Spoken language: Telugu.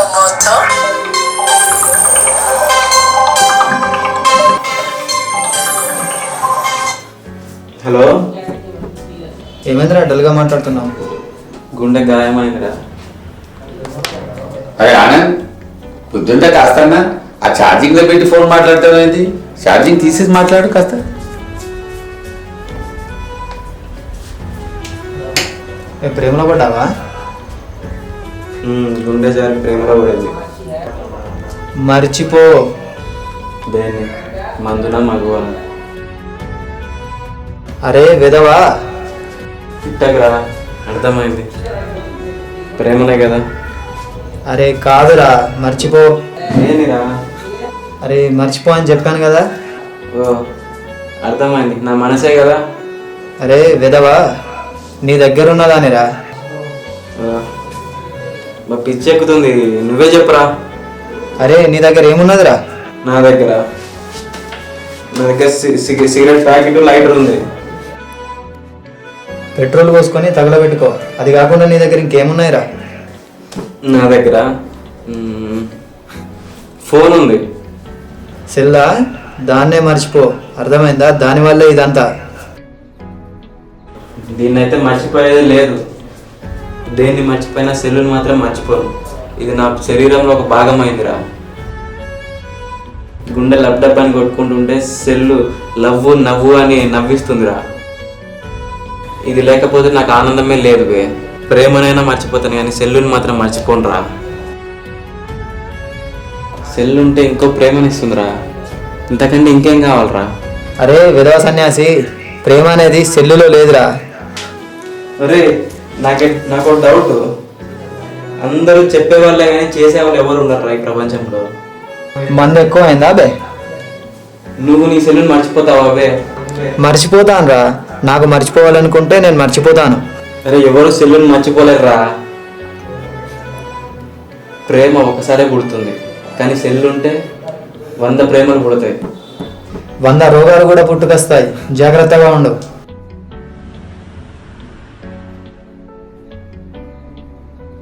హలో, ఏమైందిరా డల్గా మాట్లాడుతున్నావు? గుండె గాయమైందిరా. అరే ఆనంద్, పొద్దుంటే కాస్తన్నా ఆ ఛార్జింగ్లో పెట్టి ఫోన్ మాట్లాడతావు ఏంటి? ఛార్జింగ్ తీసేసి మాట్లాడు కాస్త. ప్రేమలో పడ్డావా? గుండె జారి ప్రేమలో పడింది. మర్చిపో. దేన్ని? మందున మగువను. అరే విధవా, ఇట్టకురా, అర్థమైంది. ప్రేమనే కదా. అరే కాదురా, మర్చిపో. ఏనిరా? అరే మర్చిపో అని చెప్పాను కదా. ఓ, అర్థమైంది. నా మనసే కదా. అరే విధవా, నీ దగ్గర ఉన్నదానిరా. మా పిచ్చి ఎక్కుతుంది, నువ్వే చెప్పురా. అరే నీ దగ్గర ఏమున్నదిరా? నా దగ్గర సిగరెట్ ప్యాకెట్, లైటర్ ఉంది. పెట్రోల్ పోసుకొని తగలబెట్టుకో. అది కాకుండా నీ దగ్గర ఇంకేమున్నాయిరా? నా దగ్గర ఫోన్ ఉంది. సెల్లా, దాన్నే మర్చిపో. అర్థమైందా? దానివల్లే ఇదంతా. దీన్నైతే మర్చిపోయేది లేదు. దేన్ని మర్చిపోయినా సెల్లుని మాత్రం మర్చిపోను. ఇది నా శరీరంలో ఒక భాగం అయిందిరా. గుండె లబ్డబ్బని కొట్టుకుంటుంటే సెల్లు లవ్వు నవ్వు అని నవ్విస్తుందిరా. ఇది లేకపోతే నాకు ఆనందమే లేదు బే. ప్రేమనైనా మర్చిపోతాను కానీ సెల్లుని మాత్రం మర్చిపోనురా. సెల్లు ఉంటే ఇంకో ప్రేమనిస్తుందిరా. ఇంతకంటే ఇంకేం కావాలరా? అరే విధవ సన్యాసి, ప్రేమ అనేది సెల్లులో లేదురా. అరే నాకు డౌట్. అందరూ చెప్పేవాళ్ళే కానీ చేసేవాళ్ళు ఎవరు ఉన్నారా ఈ ప్రపంచంలో? మందు ఎక్కువ అయిందా బే? నువ్వు నీ సెల్లుని మర్చిపోతావా బే? మర్చిపోతాను రా. నాకు మర్చిపోవాలనుకుంటే నేను మర్చిపోతాను. అరే ఎవరు సెల్లుని మర్చిపోలేరురా. ప్రేమ ఒకసారే పుడుతుంది, కానీ సెల్లు ఉంటే 100 ప్రేమలు పుడతాయి. 100 రోగాలు కూడా పుట్టుకొస్తాయి. జాగ్రత్తగా ఉండు.